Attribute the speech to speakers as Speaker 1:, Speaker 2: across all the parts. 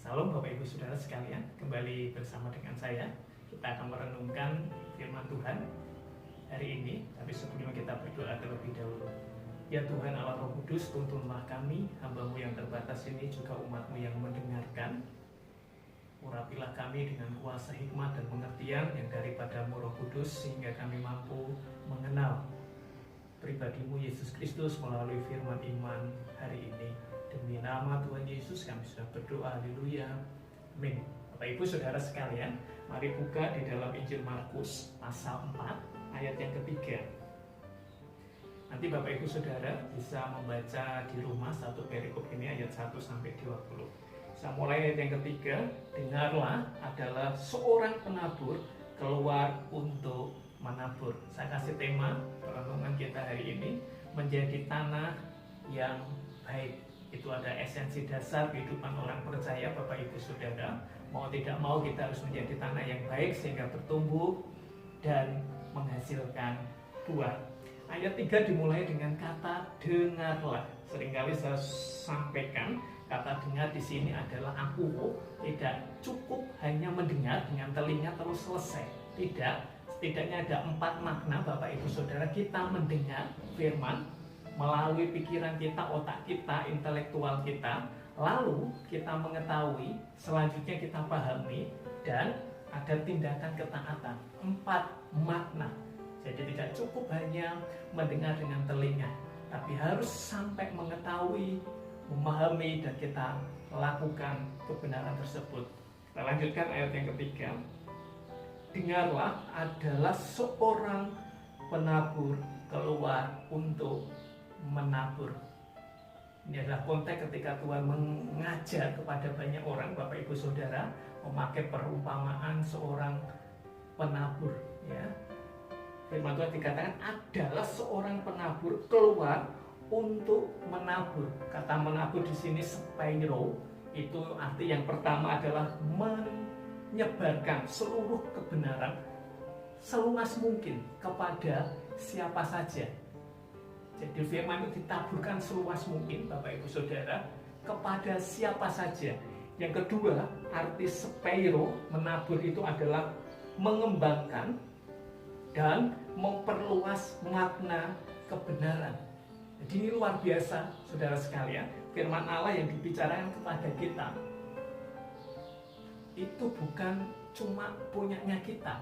Speaker 1: Salam Bapak Ibu Saudara sekalian, kembali bersama dengan saya. Kita akan merenungkan firman Tuhan hari ini. Tapi sebelum kita berdoa terlebih dahulu. Ya Tuhan Allah Roh Kudus, tuntunlah kami, hamba-Mu yang terbatas ini, juga umat-Mu yang mendengarkan. Urapilah kami dengan kuasa hikmat dan pengertian yang daripada-Mu Roh Kudus, sehingga kami mampu mengenal pribadi-Mu Yesus Kristus melalui firman iman hari ini. Demi nama Tuhan Yesus kami sudah berdoa, haleluya, amin. Bapak Ibu Saudara sekalian, mari buka di dalam Injil Markus pasal 4 ayat yang ketiga. Nanti Bapak Ibu Saudara bisa membaca di rumah satu perikop ini ayat 1 sampai 20. Saya mulai ayat yang ketiga. Dengarlah, adalah seorang penabur keluar untuk menabur. Saya kasih tema perenungan kita hari ini, menjadi tanah yang baik. Itu ada esensi dasar kehidupan orang percaya, Bapak Ibu Saudara. Mau tidak mau kita harus menjadi tanah yang baik sehingga bertumbuh dan menghasilkan buah. Ayat 3 dimulai dengan kata dengarlah. Seringkali saya sampaikan kata dengar di sini adalah akuo. Tidak cukup hanya mendengar dengan telinga terus selesai. Tidak, setidaknya ada 4 makna Bapak Ibu Saudara. Kita mendengar firman melalui pikiran kita, otak kita, intelektual kita, lalu kita mengetahui, selanjutnya kita pahami, dan ada tindakan ketaatan. 4 makna. Jadi tidak cukup hanya mendengar dengan telinga, tapi harus sampai mengetahui, memahami, dan kita lakukan kebenaran tersebut. Kita lanjutkan ayat yang ketiga. Dengarlah, adalah seorang penabur keluar untuk menabur. Ini adalah konteks ketika Tuhan mengajar kepada banyak orang, Bapak Ibu Saudara, memakai perumpamaan seorang penabur. Ya, firman Tuhan dikatakan adalah seorang penabur keluar untuk menabur. Kata menabur di sini spairo, itu arti yang pertama adalah menyebarkan seluruh kebenaran seluas mungkin kepada siapa saja. Jadi firman itu ditaburkan seluas mungkin Bapak Ibu Saudara kepada siapa saja. Yang kedua, arti spairo, menabur itu adalah mengembangkan dan memperluas makna kebenaran. Jadi ini luar biasa saudara sekalian. Firman Allah yang dibicarakan kepada kita itu bukan cuma punyanya kita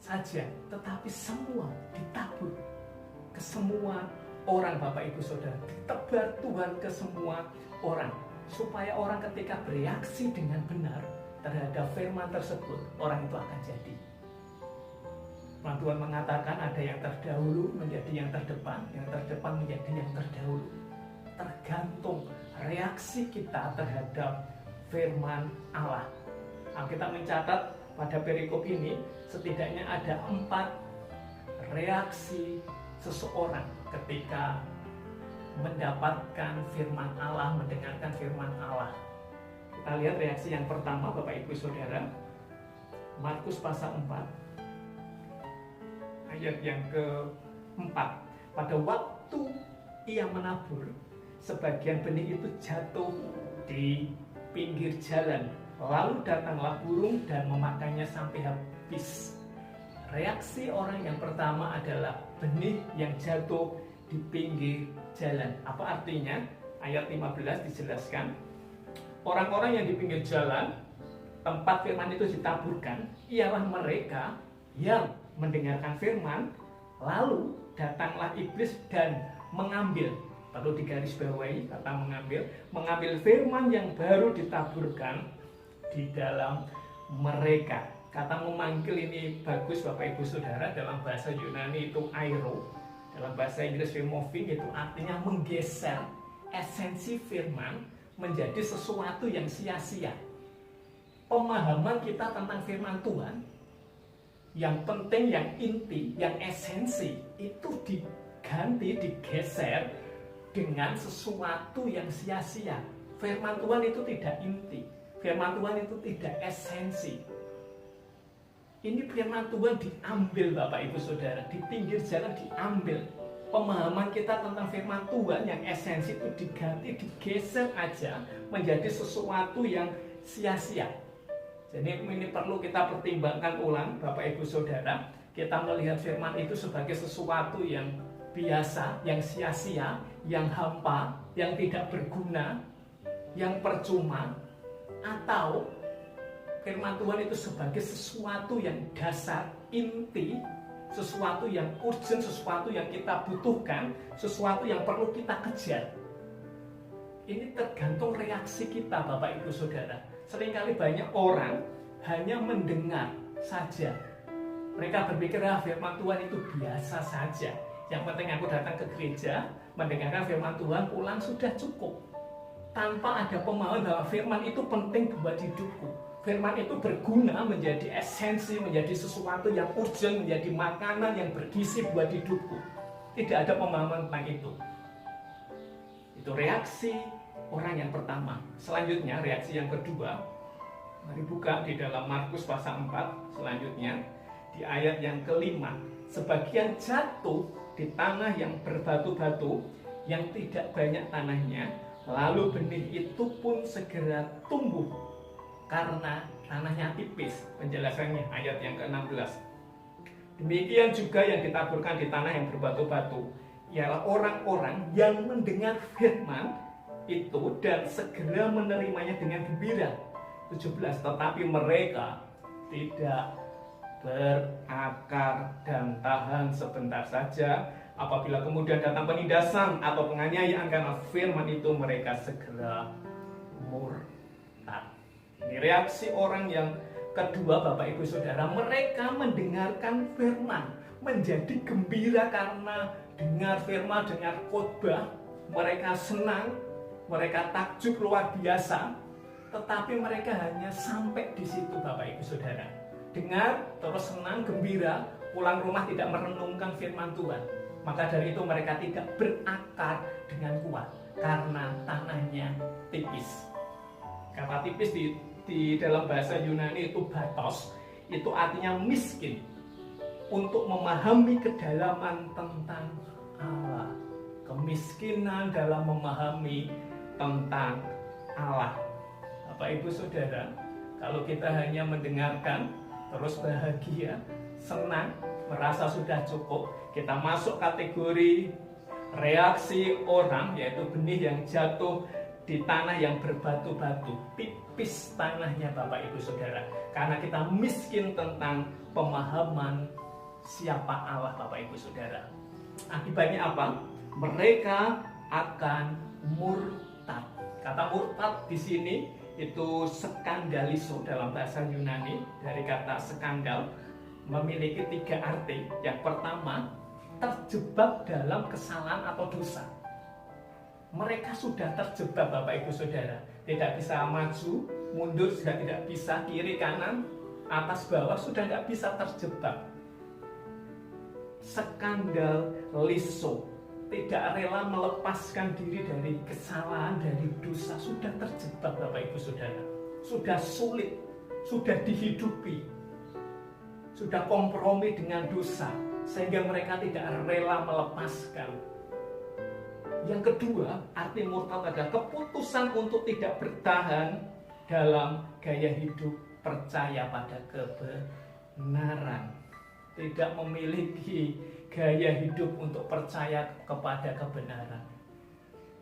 Speaker 1: saja, tetapi semua ditabur ke semua orang Bapak Ibu Saudara. Ditebar Tuhan ke semua orang, supaya orang ketika bereaksi dengan benar terhadap firman tersebut, orang itu akan jadi. Tuhan mengatakan ada yang terdahulu menjadi yang terdepan menjadi yang terdahulu. Tergantung reaksi kita terhadap firman Allah. Kita mencatat pada perikop ini setidaknya ada 4 reaksi seseorang ketika mendapatkan firman Allah, mendengarkan firman Allah. Kita lihat reaksi yang pertama Bapak Ibu Saudara, Markus pasal 4 ayat yang ke-4. Pada waktu ia menabur, sebagian benih itu jatuh di pinggir jalan, lalu datanglah burung dan memakannya sampai habis. Reaksi orang yang pertama adalah benih yang jatuh di pinggir jalan. Apa artinya? Ayat 15 dijelaskan, orang-orang yang di pinggir jalan, tempat firman itu ditaburkan, ialah mereka yang mendengarkan firman, lalu datanglah iblis dan mengambil. Perlu digarisbawahi kata mengambil firman yang baru ditaburkan di dalam mereka. Kata memanggil ini bagus Bapak Ibu Saudara. Dalam bahasa Yunani itu airo, dalam bahasa Inggris removing, itu artinya menggeser esensi firman menjadi sesuatu yang sia-sia. Pemahaman kita tentang firman Tuhan yang penting, yang inti, yang esensi, itu diganti, digeser dengan sesuatu yang sia-sia. Firman Tuhan itu tidak inti, firman Tuhan itu tidak esensi. Ini firman Tuhan diambil Bapak Ibu Saudara, di pinggir jalan diambil. Pemahaman kita tentang firman Tuhan yang esensi itu diganti, digeser aja menjadi sesuatu yang sia-sia. Jadi ini perlu kita pertimbangkan ulang, Bapak Ibu Saudara. Kita melihat firman itu sebagai sesuatu yang biasa, yang sia-sia, yang hampa, yang tidak berguna, yang percuma, atau firman Tuhan itu sebagai sesuatu yang dasar, inti, sesuatu yang urgent, sesuatu yang kita butuhkan, sesuatu yang perlu kita kejar. Ini tergantung reaksi kita, Bapak Ibu Saudara. Seringkali banyak orang hanya mendengar saja. Mereka berpikir, firman Tuhan itu biasa saja. Yang penting aku datang ke gereja, mendengarkan firman Tuhan, pulang sudah cukup. Tanpa ada pemahaman bahwa firman itu penting buat hidupku. Firman itu berguna, menjadi esensi, menjadi sesuatu yang urgent, menjadi makanan yang bergizi buat hidupku. Tidak ada pemahaman tentang itu. Itu reaksi orang yang pertama. Selanjutnya, reaksi yang kedua. Mari buka di dalam Markus pasal 4. Selanjutnya, di ayat yang kelima. Sebagian jatuh di tanah yang berbatu-batu, yang tidak banyak tanahnya. Lalu benih itu pun segera tumbuh karena tanahnya tipis. Penjelasannya ayat yang ke-16. Demikian juga yang ditaburkan di tanah yang berbatu-batu, ialah orang-orang yang mendengar firman itu dan segera menerimanya dengan gembira. 17. Tetapi mereka tidak berakar dan tahan sebentar saja. Apabila kemudian datang penindasan atau penganiayaan karena firman itu, mereka segera murtad. Ini reaksi orang yang kedua, Bapak Ibu Saudara. Mereka mendengarkan firman, menjadi gembira karena dengar firman, dengar khotbah. Mereka senang, mereka takjub luar biasa. Tetapi mereka hanya sampai di situ, Bapak Ibu Saudara. Dengar, terus senang, gembira, pulang rumah tidak merenungkan firman Tuhan. Maka dari itu mereka tidak berakar dengan kuat karena tanahnya tipis. Kata tipis di dalam bahasa Yunani itu batos, itu artinya miskin. Untuk memahami kedalaman tentang Allah, kemiskinan dalam memahami tentang Allah. Bapak Ibu Saudara, kalau kita hanya mendengarkan terus bahagia, senang, merasa sudah cukup, kita masuk kategori reaksi orang, yaitu benih yang jatuh di tanah yang berbatu-batu. Tipis tanahnya, Bapak Ibu Saudara, karena kita miskin tentang pemahaman siapa Allah, Bapak Ibu Saudara. Akibatnya apa? Mereka akan murtad. Kata murtad di sini itu skandalizo dalam bahasa Yunani, dari kata skandal, memiliki 3 arti. Yang pertama, terjebak dalam kesalahan atau dosa. Mereka sudah terjebak, Bapak Ibu Saudara. Tidak bisa maju, mundur sudah tidak bisa, kiri kanan, atas bawah sudah tidak bisa, terjebak. Skandal liso, tidak rela melepaskan diri dari kesalahan, dari dosa, sudah terjebak, Bapak Ibu Saudara. Sudah sulit, sudah dihidupi, sudah kompromi dengan dosa, sehingga mereka tidak rela melepaskan. Yang kedua, arti murtad adalah keputusan untuk tidak bertahan dalam gaya hidup percaya pada kebenaran. Tidak memiliki gaya hidup untuk percaya kepada kebenaran.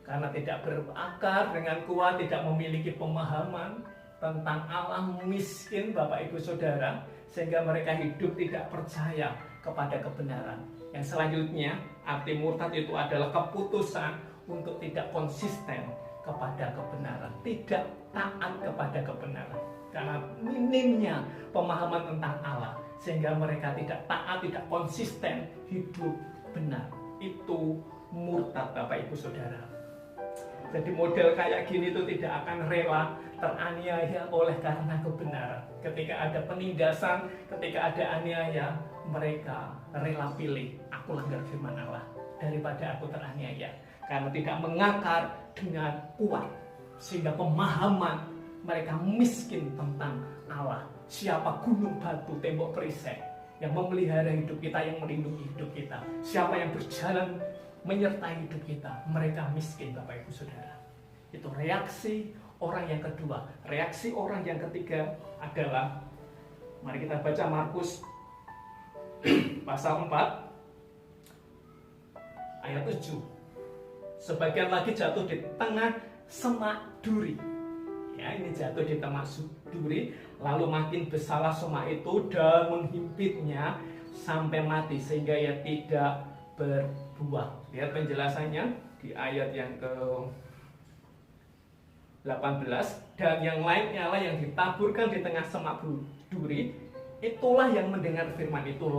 Speaker 1: Karena tidak berakar dengan kuat, tidak memiliki pemahaman tentang Allah, miskin, Bapak Ibu Saudara, sehingga mereka hidup tidak percaya kepada kebenaran. Yang selanjutnya, arti murtad itu adalah keputusan untuk tidak konsisten kepada kebenaran, tidak taat kepada kebenaran. Karena minimnya pemahaman tentang Allah, sehingga mereka tidak taat, tidak konsisten hidup benar. Itu murtad, Bapak Ibu Saudara. Jadi model kayak gini itu tidak akan rela teraniaya oleh karena kebenaran. Ketika ada penindasan, ketika ada aniaya, mereka rela pilih, aku langgar firman Allah daripada aku teraniaya. Karena tidak mengakar dengan kuat, sehingga pemahaman mereka miskin tentang Allah. Siapa gunung batu, tembok perisai yang memelihara hidup kita, yang melindungi hidup kita? Siapa yang berjalan menyertai hidup kita? Mereka miskin, Bapak Ibu Saudara. Itu reaksi orang yang kedua. Reaksi orang yang ketiga adalah, mari kita baca Markus pasal 4 ayat 7. Sebagian lagi jatuh di tengah semak duri. Ya, ini jatuh di tengah duri, lalu makin besarlah semak itu dan menghimpitnya sampai mati sehingga ia tidak berbuah. Lihat penjelasannya di ayat yang ke-18. Dan yang lainnya lah yang ditaburkan di tengah semak duri, itulah yang mendengar firman itu.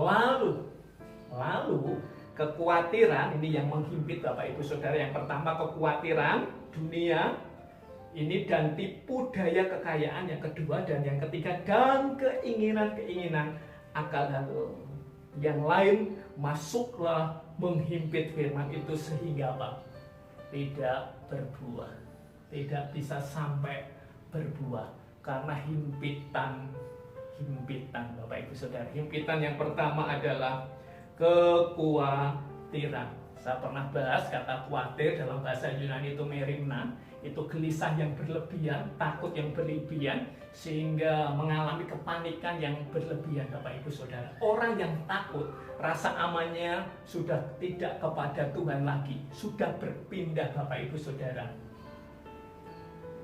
Speaker 1: Lalu kekhawatiran ini yang menghimpit Bapak Ibu Saudara. Yang pertama kekhawatiran dunia ini dan tipu daya kekayaan yang kedua, dan yang ketiga dan keinginan akal yang lain masuklah menghimpit firman itu sehingga apa? Tidak berbuah, tidak bisa sampai berbuah karena himpitan Bapak Ibu Saudara. Himpitan yang pertama adalah kekhawatiran. Saya pernah bahas kata khawatir dalam bahasa Yunani itu merimna, itu gelisah yang berlebihan, takut yang berlebihan, sehingga mengalami kepanikan yang berlebihan Bapak Ibu Saudara. Orang yang takut, rasa amannya sudah tidak kepada Tuhan lagi, sudah berpindah Bapak Ibu Saudara.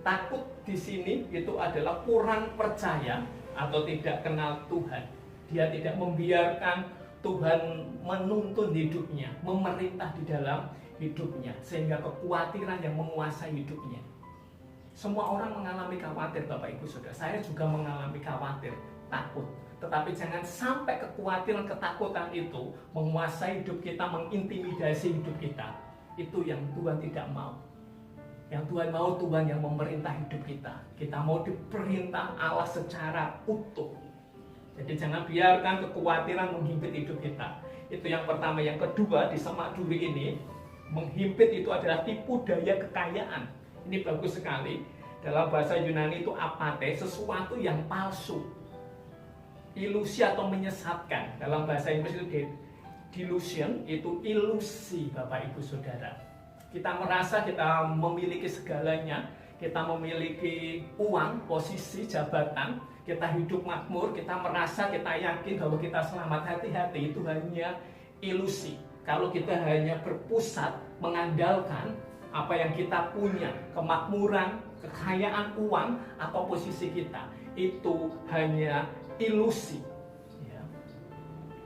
Speaker 1: Takut di sini itu adalah kurang percaya atau tidak kenal Tuhan. Dia tidak membiarkan Tuhan menuntun hidupnya, memerintah di dalam hidupnya, sehingga kekhawatiran yang menguasai hidupnya. Semua orang mengalami khawatir Bapak Ibu Saudara. Saya juga mengalami khawatir, takut. Tetapi jangan sampai kekhawatiran, ketakutan itu menguasai hidup kita, mengintimidasi hidup kita. Itu yang Tuhan tidak mau. Yang Tuhan mau, Tuhan yang memerintah hidup kita. Kita mau diperintah Allah secara utuh. Jadi jangan biarkan kekhawatiran menghimpit hidup kita. Itu yang pertama. Yang kedua, di semak duri ini, menghimpit itu adalah tipu daya kekayaan. Ini bagus sekali. Dalam bahasa Yunani itu apate, sesuatu yang palsu, ilusi atau menyesatkan. Dalam bahasa Inggris itu delusion, itu ilusi Bapak Ibu Saudara. Kita merasa kita memiliki segalanya, kita memiliki uang, posisi, jabatan, kita hidup makmur, kita merasa, kita yakin bahwa kita selamat. Hati-hati, itu hanya ilusi. Kalau kita hanya berpusat mengandalkan apa yang kita punya, kemakmuran, kekayaan uang, atau posisi kita, itu hanya ilusi.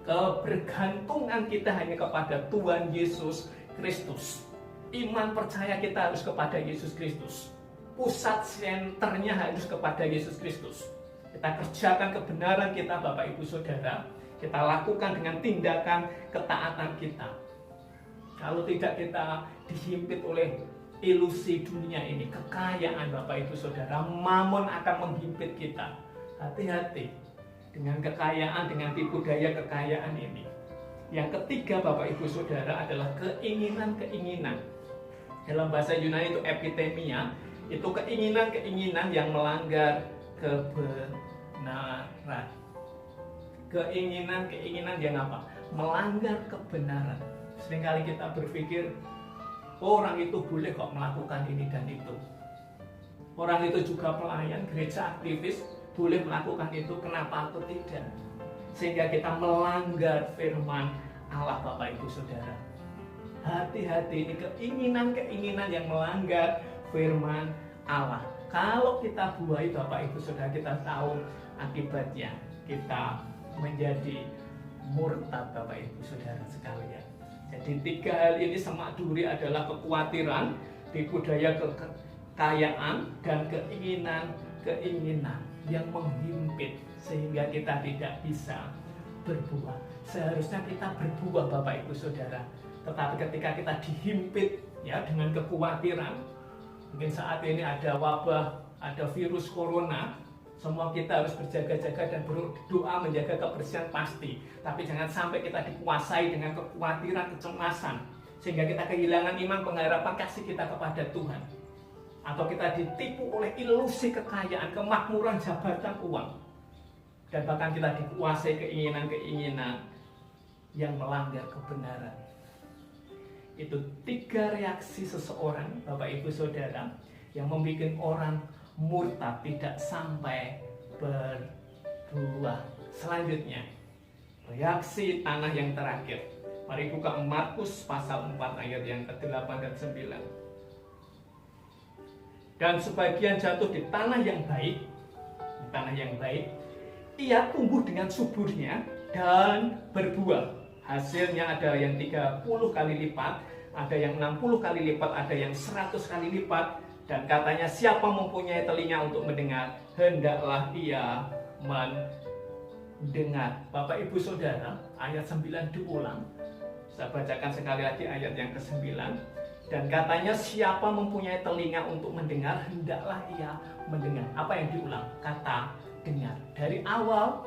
Speaker 1: Kebergantungan kita hanya kepada Tuhan Yesus Kristus. Iman percaya kita harus kepada Yesus Kristus. Pusat senternya harus kepada Yesus Kristus. Kita kerjakan kebenaran kita Bapak Ibu Saudara. Kita lakukan dengan tindakan ketaatan kita. Kalau tidak, kita dihimpit oleh ilusi dunia ini, kekayaan Bapak Ibu Saudara, mamon akan menghimpit kita. Hati-hati dengan kekayaan, dengan tipu daya kekayaan ini. Yang ketiga Bapak Ibu Saudara adalah keinginan-keinginan. Dalam bahasa Yunani itu epitemia, itu keinginan-keinginan yang melanggar kebenaran. Keinginan-keinginan yang apa? Melanggar kebenaran. Seringkali kita berpikir, orang itu boleh kok melakukan ini dan itu. Orang itu juga pelayan, gereja aktivis, boleh melakukan itu, kenapa aku tidak? Sehingga kita melanggar firman Allah Bapak Ibu Saudara. Hati-hati, ini keinginan-keinginan yang melanggar firman Allah. Kalau kita buai Bapak Ibu Saudara, kita tahu akibatnya. Kita menjadi murtad Bapak Ibu Saudara sekalian. Jadi tiga hal ini semak duri adalah kekhawatiran, tipu daya kekayaan, dan keinginan yang menghimpit sehingga kita tidak bisa berbuah. Seharusnya kita berbuah Bapak Ibu Saudara. Tetapi ketika kita dihimpit ya dengan kekhawatiran, mungkin saat ini ada wabah, ada virus corona, semua kita harus berjaga-jaga dan berdoa menjaga kebersihan pasti. Tapi jangan sampai kita dikuasai dengan kekhawatiran, kecemasan, sehingga kita kehilangan iman, pengharapan, kasih kita kepada Tuhan. Atau kita ditipu oleh ilusi kekayaan, kemakmuran, jabatan, uang. Dan bahkan kita dikuasai keinginan-keinginan yang melanggar kebenaran. Itu tiga reaksi seseorang, Bapak Ibu Saudara, yang membuat orang murtad, tidak sampai berbuah. Selanjutnya, reaksi tanah yang terakhir. Mari buka Markus pasal 4 ayat yang ke-8 dan 9. Dan sebagian jatuh di tanah yang baik, ia tumbuh dengan suburnya dan berbuah. Hasilnya ada yang 30 kali lipat, ada yang 60 kali lipat, ada yang 100 kali lipat. Dan katanya, siapa mempunyai telinga untuk mendengar, hendaklah ia mendengar. Bapak Ibu Saudara, ayat 9 diulang. Saya bacakan sekali lagi ayat yang ke-9. Dan katanya, siapa mempunyai telinga untuk mendengar, hendaklah ia mendengar. Apa yang diulang? Kata dengar. Dari awal,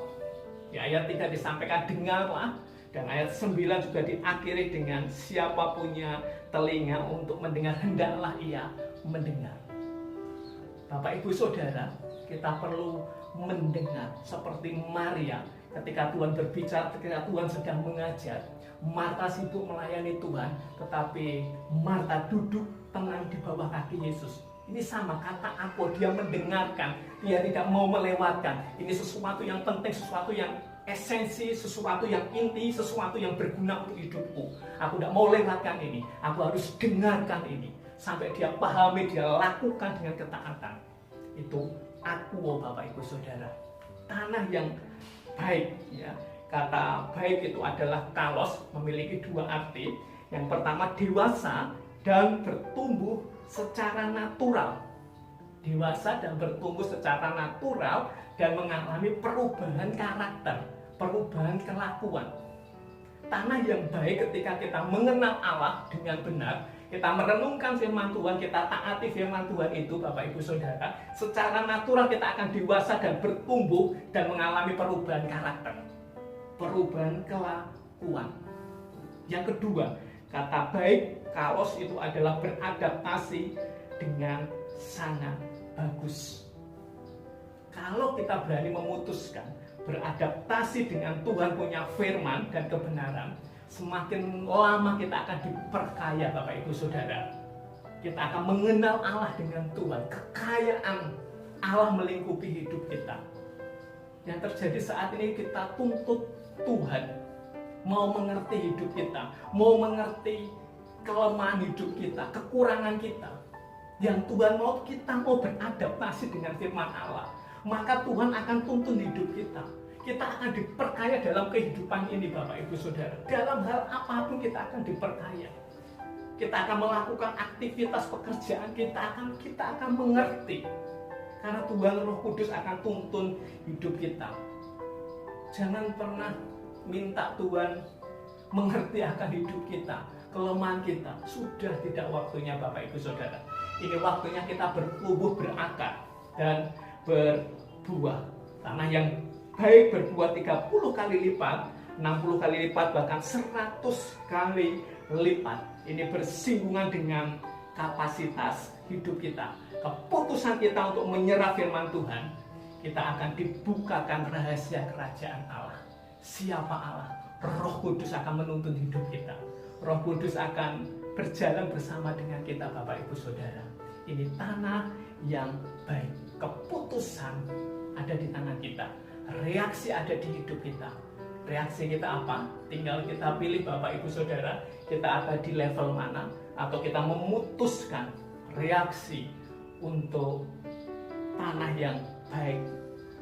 Speaker 1: di ayat 3 disampaikan dengarlah. Dan ayat 9 juga diakhiri dengan siapa punya telinga untuk mendengar, hendaklah ia mendengar. Bapak Ibu Saudara, kita perlu mendengar seperti Maria ketika Tuhan berbicara, ketika Tuhan sedang mengajar. Marta sibuk melayani Tuhan, tetapi Marta duduk tenang di bawah kaki Yesus. Ini sama kata aku, dia mendengarkan, dia tidak mau melewatkan. Ini sesuatu yang penting, sesuatu yang esensi, sesuatu yang inti, sesuatu yang berguna untuk hidupku. Aku tidak mau lewatkan ini, aku harus dengarkan ini. Sampai dia pahami, dia lakukan dengan ketaatan. Itu aku, Bapak Ibu Saudara. Tanah yang baik, ya. Kata baik itu adalah kalos, memiliki dua arti. Yang pertama, dewasa dan bertumbuh secara natural. Dewasa dan bertumbuh secara natural dan mengalami perubahan karakter, perubahan kelakuan. Tanah yang baik ketika kita mengenal Allah dengan benar, kita merenungkan firman Tuhan, kita taati firman Tuhan itu, Bapak Ibu Saudara, secara natural kita akan dewasa dan bertumbuh dan mengalami perubahan karakter, perubahan kelakuan. Yang kedua, kata baik, kalos itu adalah beradaptasi dengan sangat bagus. Kalau kita berani memutuskan beradaptasi dengan Tuhan punya firman dan kebenaran, semakin lama kita akan diperkaya, Bapak Ibu Saudara. Kita akan mengenal Allah dengan Tuhan. Kekayaan Allah melingkupi hidup kita. Yang terjadi saat ini, kita tuntut Tuhan mau mengerti hidup kita, mau mengerti kelemahan hidup kita, kekurangan kita. Yang Tuhan mau, kita mau beradaptasi dengan firman Allah. Maka Tuhan akan tuntun hidup kita. Kita akan diperkaya dalam kehidupan ini, Bapak Ibu Saudara. Dalam hal apapun kita akan diperkaya. Kita akan melakukan aktivitas pekerjaan, kita akan mengerti. Karena Tuhan Roh Kudus akan tuntun hidup kita. Jangan pernah minta Tuhan mengerti akan hidup kita, kelemahan kita. Sudah tidak waktunya, Bapak Ibu Saudara. Ini waktunya kita bertumbuh, berakar, dan berbuah. Tanah yang baik berbuah 30 kali lipat, 60 kali lipat, bahkan 100 kali lipat. Ini bersinggungan dengan kapasitas hidup kita. Keputusan kita untuk menyerah firman Tuhan, kita akan dibukakan rahasia kerajaan Allah. Siapa Allah? Roh Kudus akan menuntun hidup kita. Roh Kudus akan berjalan bersama dengan kita, Bapak Ibu Saudara. Ini tanah yang baik. Keputusan ada di tangan kita. Reaksi ada di hidup kita. Reaksi kita apa? Tinggal kita pilih, Bapak Ibu Saudara, kita ada di level mana, atau kita memutuskan reaksi untuk tanah yang baik.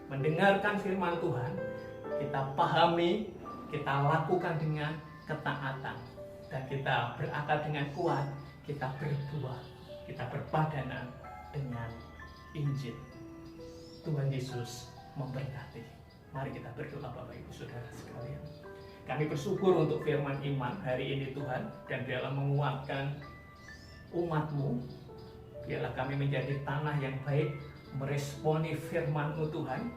Speaker 1: Mendengarkan firman Tuhan, kita pahami, kita lakukan dengan ketaatan, dan kita berakar dengan kuat, kita berbuah, kita berpadanan dengan Injil. Tuhan Yesus memberkati. Mari kita berdoa, Bapak Ibu Saudara sekalian. Kami bersyukur untuk firman iman hari ini, Tuhan, dan biarlah menguatkan umat-Mu. Biarlah kami menjadi tanah yang baik, meresponi firman-Mu, Tuhan,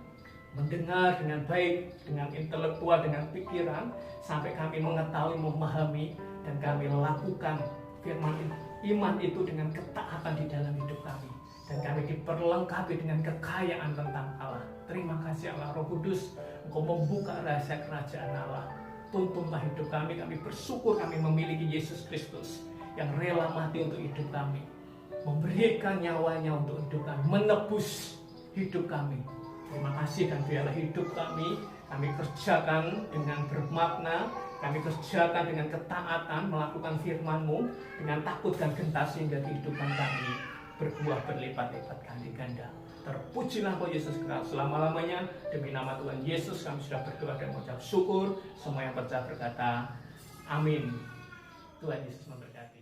Speaker 1: mendengar dengan baik, dengan intelektual, dengan pikiran, sampai kami mengetahui, memahami, dan kami lakukan firman iman itu dengan ketaatan di dalam hidup kami. Dan kami diperlengkapi dengan kekayaan tentang Allah. Terima kasih Allah Roh Kudus, Engkau membuka rahasia kerajaan Allah. Tuntunlah hidup kami bersyukur kami memiliki Yesus Kristus yang rela mati untuk hidup kami. memberikan nyawanya untuk hidup kami, menebus hidup kami. Terima kasih, dan biarlah hidup kami kerjakan dengan bermakna, kami kerjakan dengan ketaatan, melakukan firman-Mu dengan takut dan gentar, sehingga kehidupan kami berbuah berlipat-lipat kali ganda. Terpujilah Engkau Yesus Kristus selama-lamanya. Demi nama Tuhan Yesus kami sudah berdoa dan mengucap syukur. Semua yang percaya berkata amin. Tuhan Yesus memberkati.